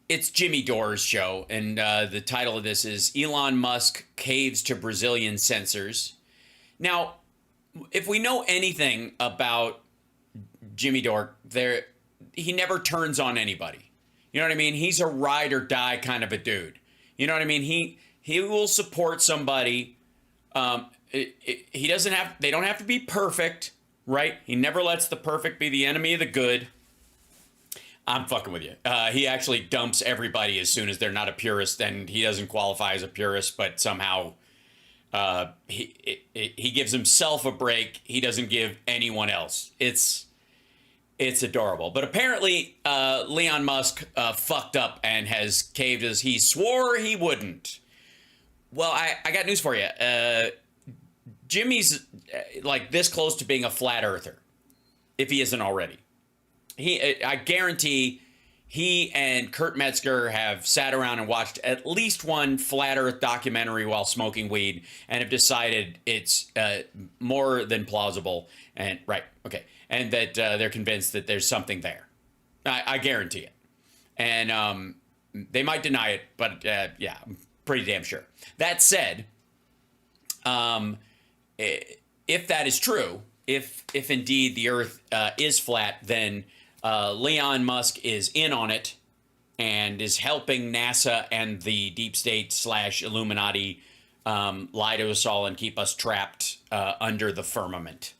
It's Jimmy Dore's show, and the title of this is Elon Musk Caves to Brazilian Censors. Now, if we know anything about Jimmy Dore, he never turns on anybody. You know what I mean? He's a ride or die kind of a dude. You know what I mean? He will support somebody. He doesn't have. They don't have to be perfect, right? He never lets the perfect be the enemy of the good. I'm fucking with you. He actually dumps everybody as soon as they're not a purist, and he doesn't qualify as a purist, but somehow he gives himself a break. He doesn't give anyone else. It's adorable. But apparently, Elon Musk fucked up and has caved as he swore he wouldn't. Well, I got news for you. Jimmy's like this close to being a flat earther, if he isn't already. I guarantee he and Kurt Metzger have sat around and watched at least one flat earth documentary while smoking weed and have decided it's more than plausible and and that they're convinced that there's something there. I guarantee it. And they might deny it, but yeah, I'm pretty damn sure. That said, if that is true, if indeed the earth is flat, then Elon Musk is in on it and is helping NASA and the deep state / Illuminati lie to us all and keep us trapped under the firmament.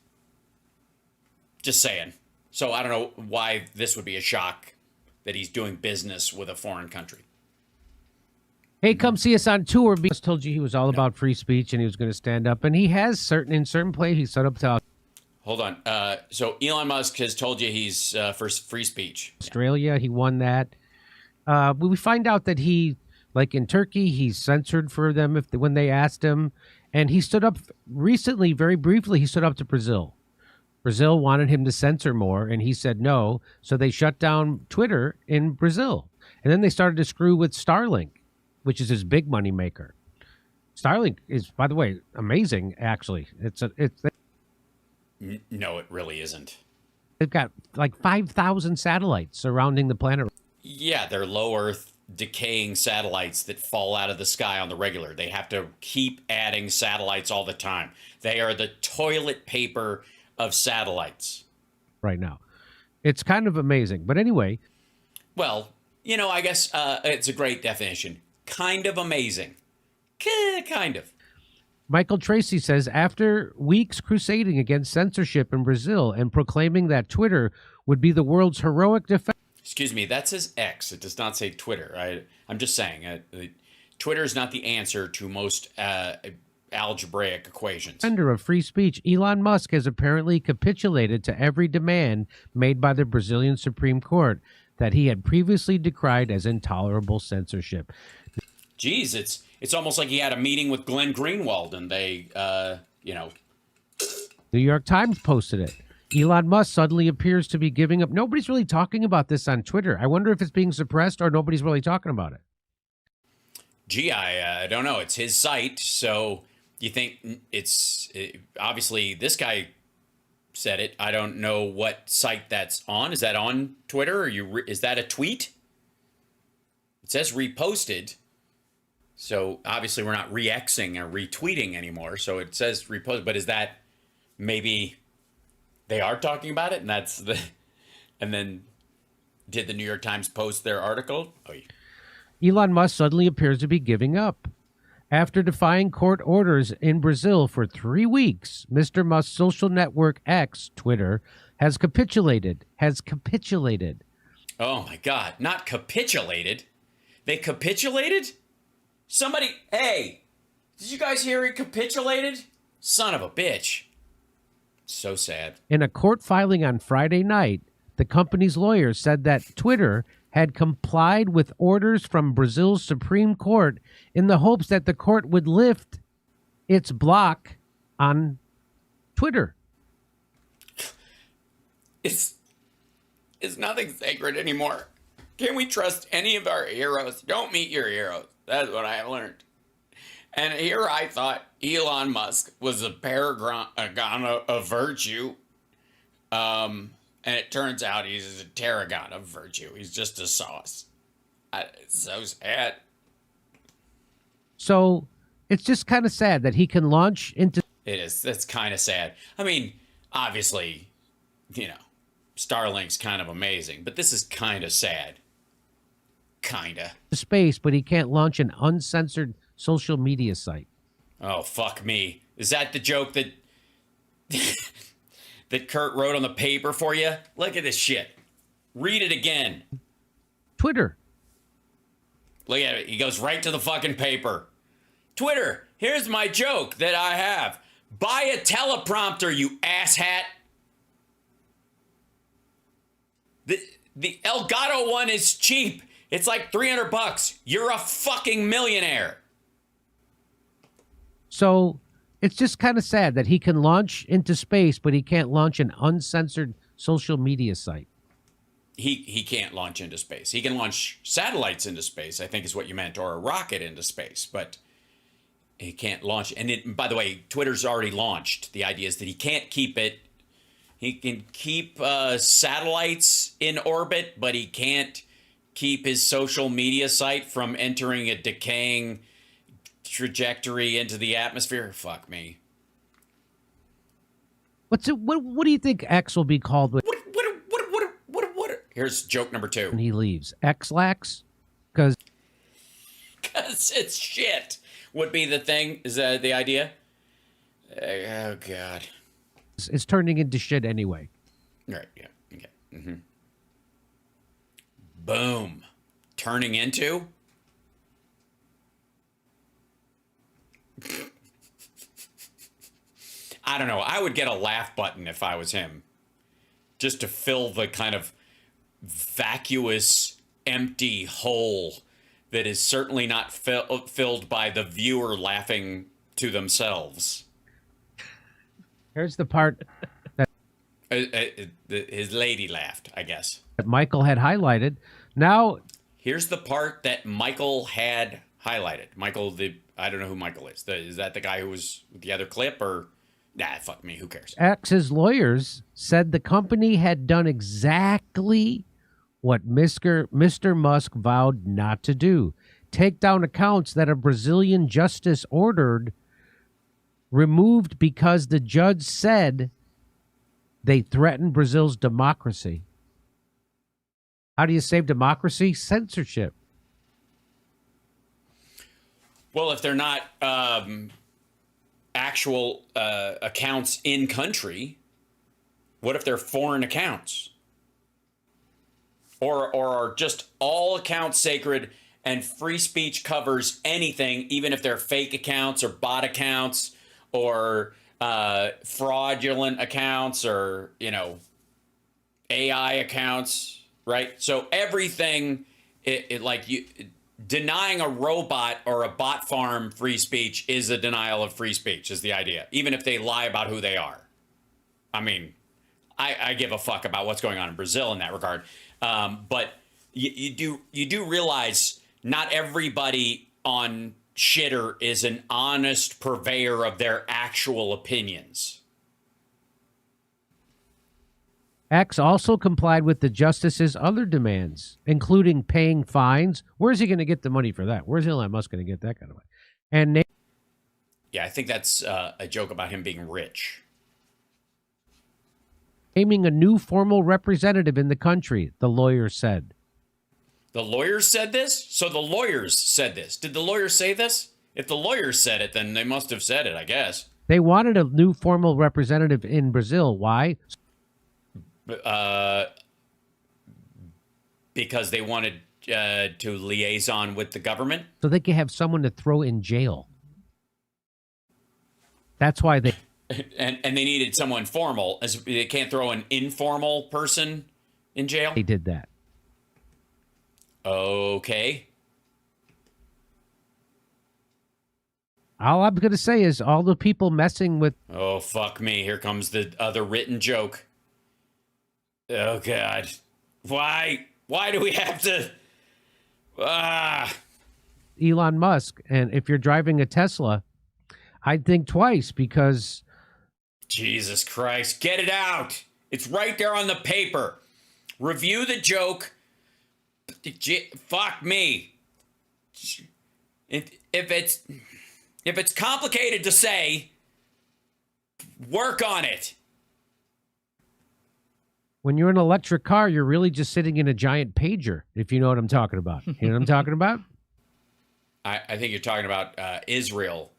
Just saying. So I don't know why this would be a shock that he's doing business with a foreign country. Hey, come see us on tour. Because told you he was all about free speech and he was going to stand up, and he has in certain places he set up to. Hold on. So Elon Musk has told you he's for free speech. Australia, he won that. We find out that he, like in Turkey, he's censored for them when they asked him. And he stood up recently, very briefly, he stood up to Brazil. Brazil wanted him to censor more, and he said no. So they shut down Twitter in Brazil. And then they started to screw with Starlink, which is his big money maker. Starlink is, by the way, amazing, actually. No, it really isn't. They've got like 5,000 satellites surrounding the planet. Yeah, they're low Earth decaying satellites that fall out of the sky on the regular. They have to keep adding satellites all the time. They are the toilet paper of satellites. Right now. It's kind of amazing. But anyway. Well, I guess it's a great definition. Kind of amazing. Kind of. Michael Tracy says, after weeks crusading against censorship in Brazil and proclaiming that Twitter would be the world's heroic defense. Excuse me, that says X. It does not say Twitter. I'm just saying, Twitter is not the answer to most algebraic equations. Defender of free speech, Elon Musk has apparently capitulated to every demand made by the Brazilian Supreme Court that he had previously decried as intolerable censorship. Geez, it's almost like he had a meeting with Glenn Greenwald and they, New York Times posted it. Elon Musk suddenly appears to be giving up. Nobody's really talking about this on Twitter. I wonder if it's being suppressed or nobody's really talking about it. Gee, I don't know. It's his site, so you think obviously this guy said it. I don't know what site that's on. Is that on Twitter? Is that a tweet? It says reposted. So obviously we're not re-Xing or retweeting anymore. So it says repost, but is that maybe they are talking about it? And then did the New York Times post their article? Oh, yeah. Elon Musk suddenly appears to be giving up. After defying court orders in Brazil for 3 weeks, Mr. Musk's social network X, Twitter, has capitulated. Oh my God, not capitulated. They capitulated? Hey, did you guys hear he capitulated? Son of a bitch. So sad. In a court filing on Friday night, the company's lawyers said that Twitter had complied with orders from Brazil's Supreme Court in the hopes that the court would lift its block on Twitter. It's nothing sacred anymore. Can we trust any of our heroes? Don't meet your heroes. That's what I have learned. And here I thought Elon Musk was a paragon of virtue. And it turns out he's a tarragon of virtue. He's just a sauce. It's so sad. So it's just kind of sad that he can launch into It is. That's kind of sad. I mean, obviously, Starlink's kind of amazing, but this is kind of sad. Kinda. space, but he can't launch an uncensored social media site. Oh, fuck me. Is that the joke that that Kurt wrote on the paper for you? Look at this shit. Read it again. Twitter. Look at it. He goes right to the fucking paper. Twitter, here's my joke that I have. Buy a teleprompter, you asshat. The Elgato one is cheap. It's like $300. You're a fucking millionaire. So it's just kind of sad that he can launch into space, but he can't launch an uncensored social media site. He can't launch into space. He can launch satellites into space, I think is what you meant, or a rocket into space, but he can't launch. And by the way, Twitter's already launched. The idea is that he can't keep it. He can keep satellites in orbit, but he can't keep his social media site from entering a decaying trajectory into the atmosphere. Fuck me. What do you think X will be called when Here's joke number 2. he leaves? X-Lax? Because It's shit would be the thing. Is that the idea? Oh, God. it's turning into shit anyway. Right, yeah. Okay. Mm-hmm. Boom. Turning into? I don't know. I would get a laugh button if I was him. Just to fill the kind of vacuous, empty hole that is certainly not filled by the viewer laughing to themselves. Here's the part His lady laughed, I guess. that Michael had highlighted. Now, Here's the part that Michael had highlighted. I don't know who Michael is. Is that the guy who was with the other clip, or nah? Fuck me. Who cares? X's lawyers said the company had done exactly what Mr. Musk vowed not to do: take down accounts that a Brazilian justice ordered removed because the judge said they threatened Brazil's democracy. How do you save democracy? Censorship. Well, if they're not actual accounts in country, what if they're foreign accounts? Or are just all accounts sacred and free speech covers anything, even if they're fake accounts or bot accounts or fraudulent accounts or, AI accounts, right? So everything, denying a robot or a bot farm free speech is a denial of free speech, is the idea, even if they lie about who they are. I mean, I give a fuck about what's going on in Brazil in that regard. But you do realize not everybody on Shitter is an honest purveyor of their actual opinions. X also complied with the justice's other demands, including paying fines. Where's he going to get the money for that? Where's Elon Musk going to get that kind of money? And Yeah, I think that's a joke about him being rich. naming a new formal representative in the country, the lawyer said. The lawyers said this? So the lawyers said this. Did the lawyers say this? If the lawyers said it, then they must have said it, I guess. They wanted a new formal representative in Brazil. Why? Because they wanted to liaison with the government. So they could have someone to throw in jail. That's why they... And they needed someone formal. As they can't throw an informal person in jail. They did that. Okay. All I'm going to say is all the people messing with... Oh, fuck me. Here comes the other written joke. Oh, God. Why? Why do we have to... Elon Musk, and if you're driving a Tesla, I'd think twice because... Jesus Christ. Get it out. It's right there on the paper. Review the joke. Fuck me. If it's complicated to say, work on it. When you're in an electric car, you're really just sitting in a giant pager, if you know what I'm talking about. You know what I'm talking about? I think you're talking about Israel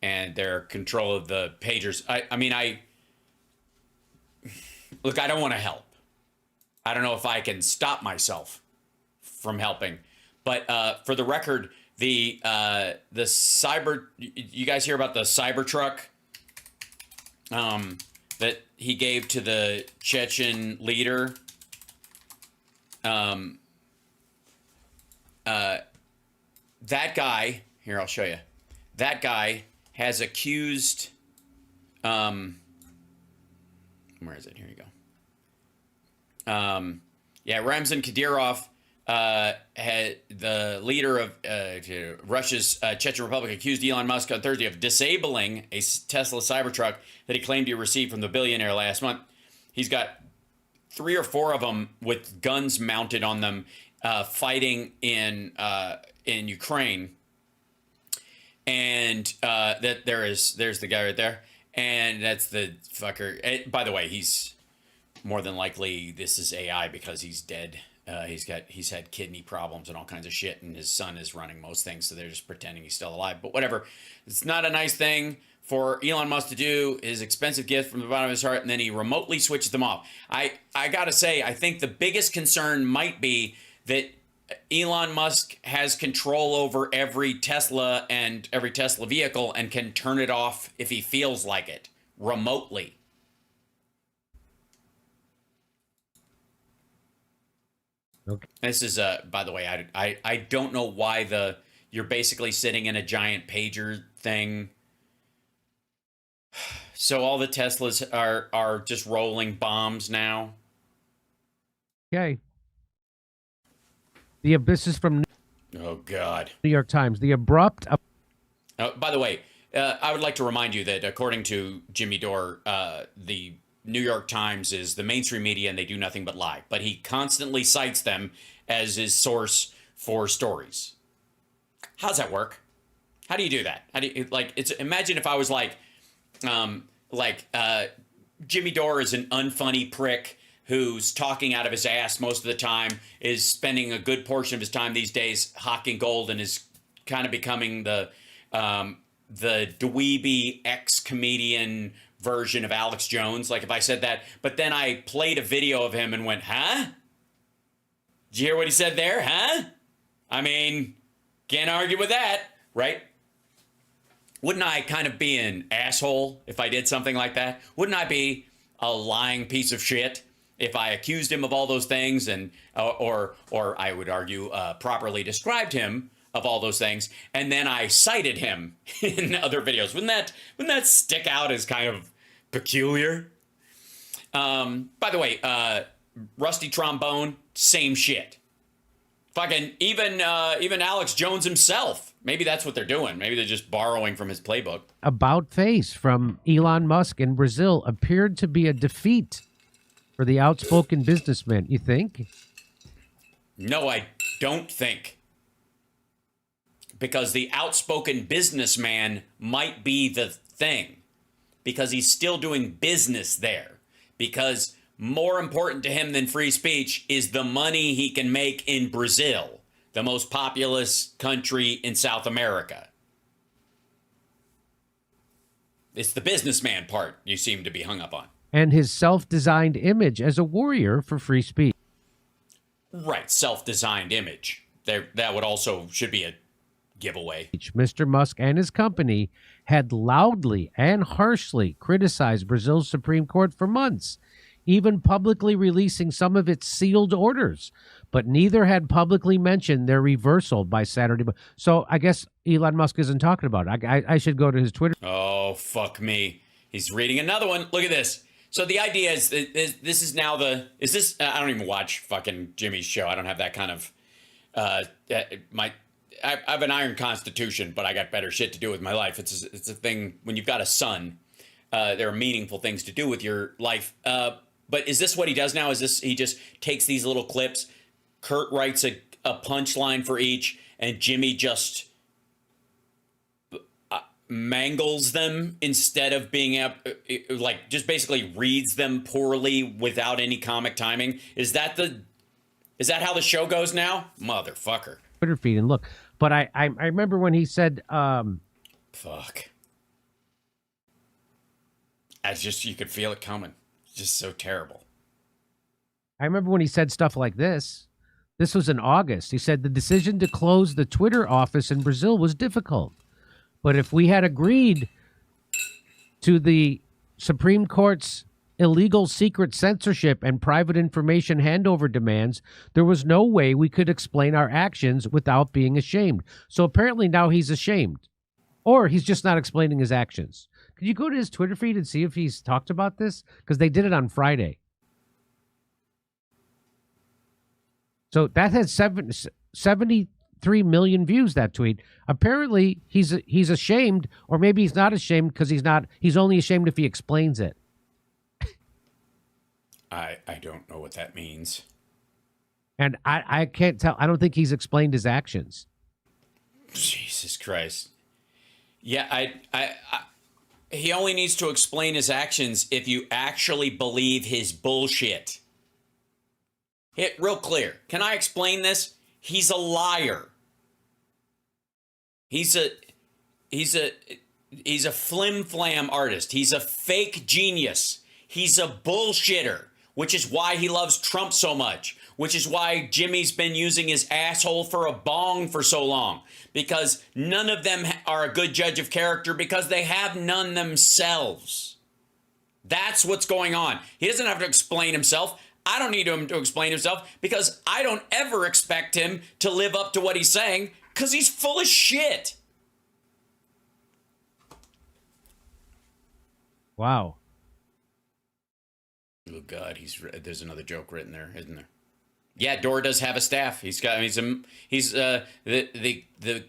and their control of the pagers. I mean, look, I don't want to help. I don't know if I can stop myself from helping. But for the record, the cyber, you guys hear about the Cybertruck that he gave to the Chechen leader? That guy, here, I'll show you. That guy has accused, where is it? Here you go. Yeah, Ramzan Kadyrov, had the leader of Russia's Chechen Republic, accused Elon Musk on Thursday of disabling a Tesla Cybertruck that he claimed he received from the billionaire last month. He's got 3 or 4 of them with guns mounted on them, fighting in Ukraine. And there's the guy right there, and that's the fucker. And by the way, he's more than likely, this is AI because he's dead. He's had kidney problems and all kinds of shit, and his son is running most things, so they're just pretending he's still alive. But whatever, it's not a nice thing for Elon Musk to do. His expensive gift from the bottom of his heart, and then he remotely switches them off. I gotta say, I think the biggest concern might be that Elon Musk has control over every Tesla and every Tesla vehicle and can turn it off if he feels like it remotely. Okay. This is by the way, I don't know why you're basically sitting in a giant pager thing. So all the Teslas are just rolling bombs now. Okay. This is from Oh God. New York Times. The abrupt. By the way, I would like to remind you that according to Jimmy Dore, the New York Times is the mainstream media and they do nothing but lie. But he constantly cites them as his source for stories. How's that work? How do you do that? How do you, imagine if I was Jimmy Dore is an unfunny prick who's talking out of his ass most of the time, is spending a good portion of his time these days hawking gold, and is kind of becoming the dweeby ex-comedian version of Alex Jones. Like if I said that, but then I played a video of him and went, huh? Did you hear what he said there? Huh? I mean, can't argue with that, right? Wouldn't I kind of be an asshole if I did something like that? Wouldn't I be a lying piece of shit if I accused him of all those things and or I would argue properly described him of all those things, and then I cited him in other videos? Wouldn't that stick out as kind of peculiar? By the way, Rusty Trombone, same shit. Fucking even Alex Jones himself. Maybe that's what they're doing. Maybe they're just borrowing from his playbook. About face from Elon Musk in Brazil appeared to be a defeat for the outspoken businessman. You think? No, I don't think. Because the outspoken businessman might be the thing. Because he's still doing business there. Because more important to him than free speech is the money he can make in Brazil, the most populous country in South America. It's the businessman part you seem to be hung up on. And his self-designed image as a warrior for free speech. Right, self-designed image. That would also should be a giveaway. Mr. Musk and his company had loudly and harshly criticized Brazil's Supreme Court for months, even publicly releasing some of its sealed orders, but neither had publicly mentioned their reversal by Saturday. So I guess Elon Musk isn't talking about it. I should go to his Twitter. Oh, fuck me. He's reading another one. Look at this. So the idea is this is now I don't even watch fucking Jimmy's show. I don't have that kind of, I have an iron constitution, but I got better shit to do with my life. It's a thing when you've got a son, there are meaningful things to do with your life. But is this what he does now? Is this, he just takes these little clips, Kurt writes a punchline for each, and Jimmy just mangles them instead of being like just basically reads them poorly without any comic timing. Is that how the show goes now? Motherfucker. Twitter feed and look. But I remember when he said, fuck. It's just, you could feel it coming. It's just so terrible. I remember when he said stuff like this. This was in August. He said the decision to close the Twitter office in Brazil was difficult. But if we had agreed to the Supreme Court's illegal secret censorship and private information handover demands, there was no way we could explain our actions without being ashamed. So apparently now he's ashamed. Or he's just not explaining his actions. Could you go to his Twitter feed and see if he's talked about this? Because they did it on Friday. So that has 73 million views, that tweet. Apparently he's ashamed, or maybe he's not ashamed because he's only ashamed if he explains it. I don't know what that means. And I can't tell. I don't think he's explained his actions. Jesus Christ. Yeah, he only needs to explain his actions if you actually believe his bullshit. Real clear. Can I explain this? He's a liar. He's a flim-flam artist. He's a fake genius. He's a bullshitter, which is why he loves Trump so much, which is why Jimmy's been using his asshole for a bong for so long, because none of them are a good judge of character because they have none themselves. That's what's going on. He doesn't have to explain himself. I don't need him to explain himself because I don't ever expect him to live up to what he's saying because he's full of shit. Wow. Oh God, there's another joke written there, isn't there? Yeah, Dore does have a staff. He's the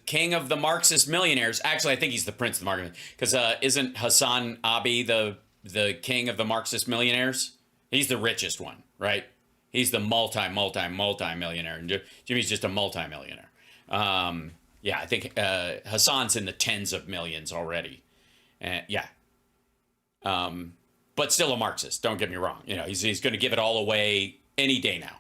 king of the Marxist millionaires. Actually, I think he's the prince of the Marxist, because isn't Hassan Abi the king of the Marxist millionaires? He's the richest one, right? He's the multi-millionaire. And Jimmy's just a multi-millionaire. Yeah, I think Hassan's in the tens of millions already. Yeah. But still a Marxist, don't get me wrong. You know, he's going to give it all away any day now.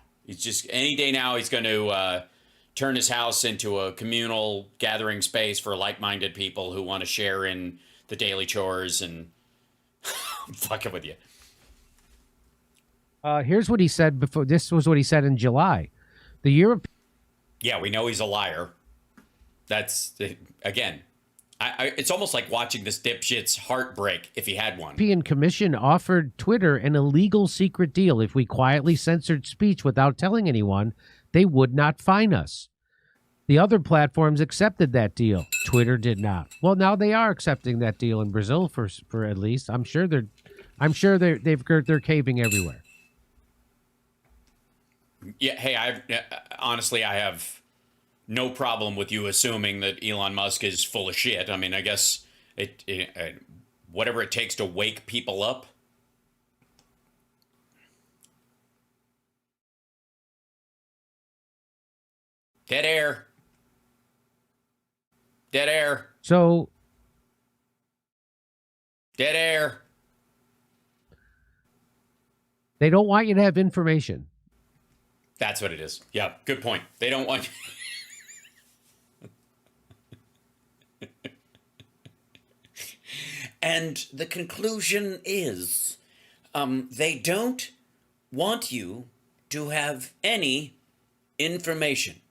Any day now he's going to turn his house into a communal gathering space for like-minded people who want to share in the daily chores and I'm fucking with you. Here's what he said before. This was what he said in July. Yeah, we know he's a liar. That's, again, it's almost like watching this dipshit's heart break if he had one. European Commission offered Twitter an illegal secret deal. If we quietly censored speech without telling anyone, they would not fine us. The other platforms accepted that deal. Twitter did not. Well, now they are accepting that deal in Brazil for at least. I'm sure they're caving everywhere. Yeah, hey, honestly, I have no problem with you assuming that Elon Musk is full of shit. I mean, I guess whatever it takes to wake people up. Dead air. Dead air. So. Dead air. They don't want you to have information. That's what it is. Yeah, good point. They don't want And the conclusion is, they don't want you to have any information.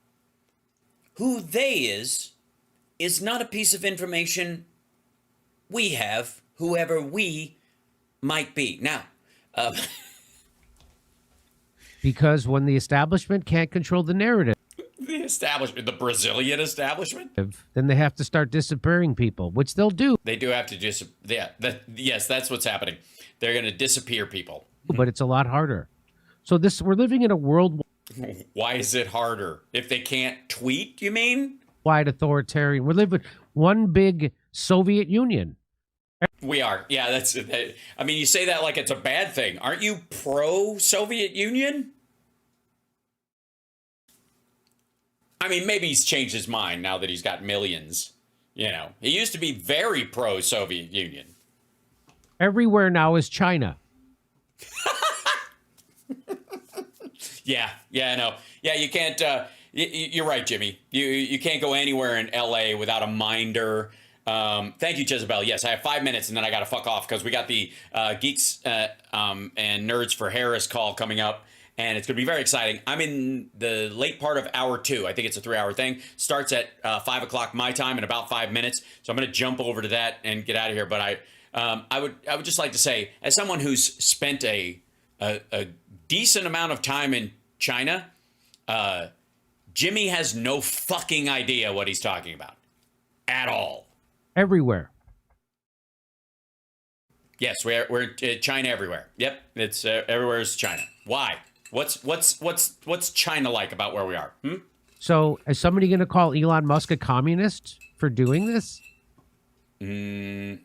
Who they is not a piece of information we have, whoever we might be. Now, because when the establishment can't control the narrative, the Brazilian establishment, then they have to start disappearing people, which they'll do. They do have to yes, that's what's happening. They're going to disappear people. But it's a lot harder. So we're living in a world. Why is it harder? If they can't tweet, you mean? Wide authoritarian. We're living one big Soviet Union. We are. Yeah, I mean, you say that like it's a bad thing. Aren't you pro-Soviet Union? I mean, maybe he's changed his mind now that he's got millions. You know, he used to be very pro-Soviet Union. Everywhere now is China. Yeah, I know. Yeah, you can't. You're right, Jimmy. You can't go anywhere in L.A. without a minder. Thank you, Jezebel. Yes, I have 5 minutes, and then I got to fuck off because we got the Geeks and Nerds for Harris call coming up, and it's going to be very exciting. I'm in the late part of hour 2. I think it's a 3-hour thing. Starts at 5 o'clock my time in about 5 minutes, so I'm going to jump over to that and get out of here. But I would just like to say, as someone who's spent a decent amount of time in China, Jimmy has no fucking idea what he's talking about at all. Everywhere. Yes, we're China everywhere. Yep, it's everywhere is China. Why? What's China like about where we are? So is somebody going to call Elon Musk a communist for doing this? No,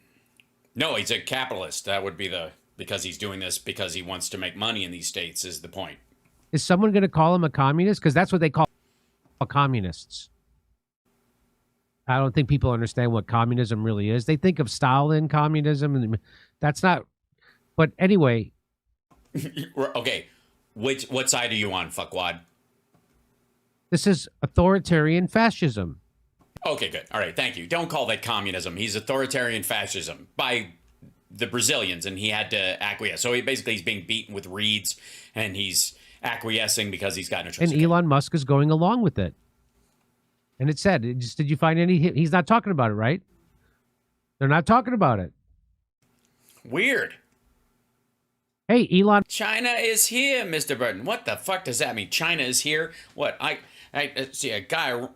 he's a capitalist. That would be because he's doing this because he wants to make money in these states is the point. Is someone going to call him a communist? Because that's what they call communists. I don't think people understand what communism really is. They think of Stalin communism, and that's not. But anyway. Okay. What side are you on, fuckwad? This is authoritarian fascism. Okay, good. All right, thank you. Don't call that communism. He's authoritarian fascism by the Brazilians, and he had to acquiesce. So he's being beaten with reeds, and he's acquiescing because he's got no choice. And Elon Musk is going along with it. And it said, did you find any? He's not talking about it, right? They're not talking about it. Weird. Hey, Elon. China is here, Mr. Burton. What the fuck does that mean? China is here? What? I see a guy,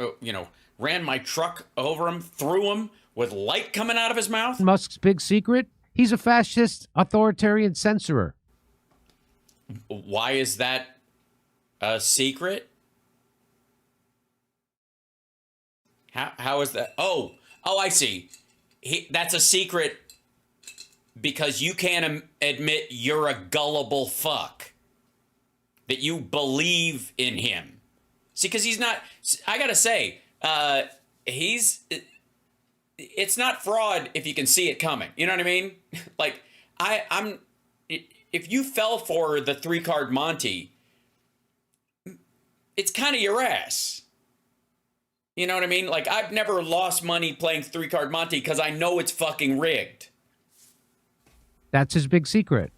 ran my truck over him, through him with light coming out of his mouth. Musk's big secret? He's a fascist, authoritarian censorer. Why is that a secret? How is that? Oh, I see. That's a secret because you can't admit you're a gullible fuck. That you believe in him. See, because he's not. I gotta say, it's not fraud if you can see it coming. You know what I mean? Like I'm. If you fell for the 3-card Monty, it's kind of your ass. You know what I mean? Like, I've never lost money playing 3-card Monty because I know it's fucking rigged. That's his big secret.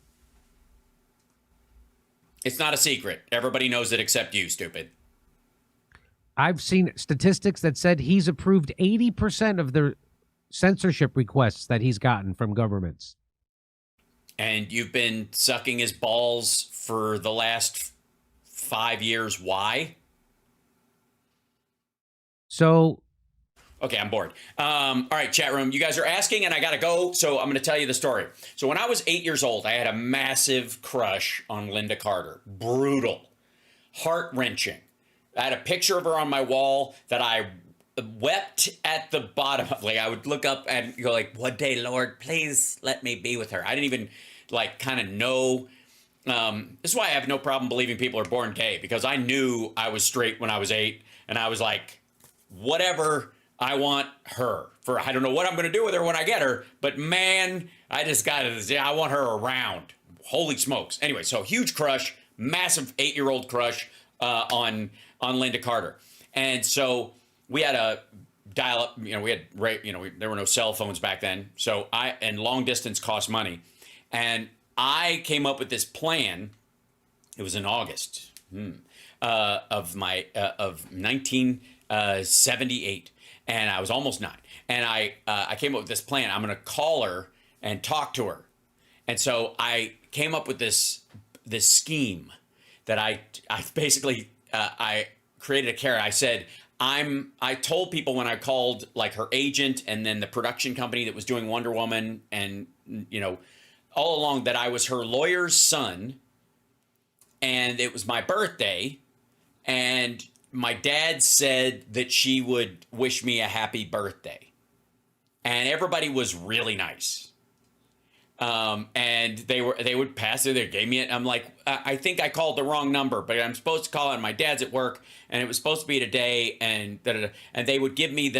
It's not a secret. Everybody knows it except you, stupid. I've seen statistics that said he's approved 80% of the censorship requests that he's gotten from governments. And you've been sucking his balls for the last 5 years. Why? So, okay, I'm bored. All right, chat room. You guys are asking, and I got to go, so I'm going to tell you the story. So when I was 8 years old, I had a massive crush on Linda Carter. Brutal. Heart-wrenching. I had a picture of her on my wall that I wept at the bottom of. Like, I would look up and go like, one day, Lord, please let me be with her. I didn't even, like, kind of know. This is why I have no problem believing people are born gay, because I knew I was straight when I was 8, and I was like, whatever, I want her. I don't know what I'm going to do with her when I get her, but man, I want her around. Holy smokes. Anyway, so huge crush, massive 8-year-old crush on Linda Carter. And so we had a dial up, there were no cell phones back then. So and long distance cost money. And I came up with this plan. It was in August of 1978, and I was almost 9. And I came up with this plan. I'm going to call her and talk to her. And so I came up with this scheme that I basically I created a carrot. I said I told people when I called, like, her agent and then the production company that was doing Wonder Woman, and all along, that I was her lawyer's son, and it was my birthday, and my dad said that she would wish me a happy birthday. And everybody was really nice. And they would pass it. They gave me it. I'm like, I think I called the wrong number, but I'm supposed to call it. My dad's at work, and it was supposed to be today. And and they would give me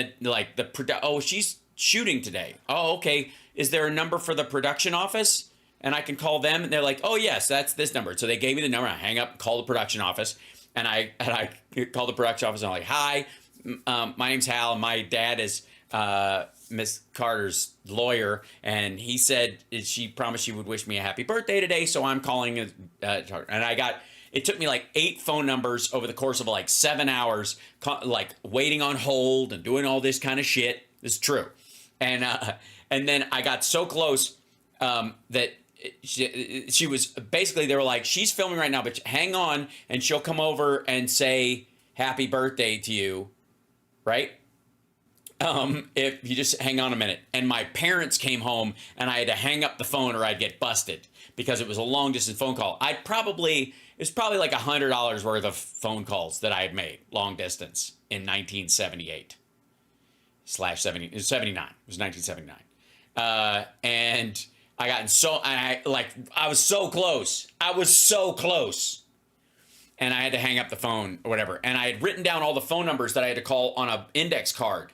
oh, she's shooting today. Oh, okay. Is there a number for the production office? And I can call them. And they're like, oh yes, that's this number. So they gave me the number. I hang up, call the production office, and I call the production office. And I'm like, hi, my name's Hal, and my dad is Miss Carter's lawyer, and he said she promised she would wish me a happy birthday today, so I'm calling. And it took me like 8 phone numbers over the course of like 7 hours, like waiting on hold and doing all this kind of shit. This is true. And then I got so close that she was basically, they were like, she's filming right now, but hang on, and she'll come over and say happy birthday to you, right? If you just hang on a minute. And my parents came home, and I had to hang up the phone or I'd get busted because it was a long distance phone call. It was probably like $100 worth of phone calls that I had made long distance in 1978 / 70. It was 79. It was 1979. And I was so close. I was so close. And I had to hang up the phone or whatever. And I had written down all the phone numbers that I had to call on an index card.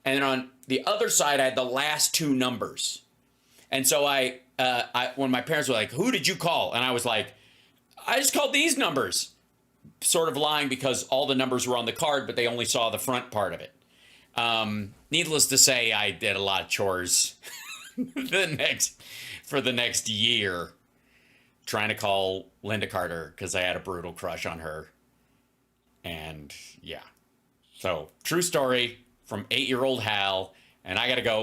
And then on the other side, I had the last 2 numbers. And so when my parents were like, who did you call? And I was like, I just called these numbers. Sort of lying because all the numbers were on the card, but they only saw the front part of it. Needless to say, I did a lot of chores for the next year, trying to call Linda Carter because I had a brutal crush on her. And yeah. So, true story from 8-year-old Hal, and I gotta go.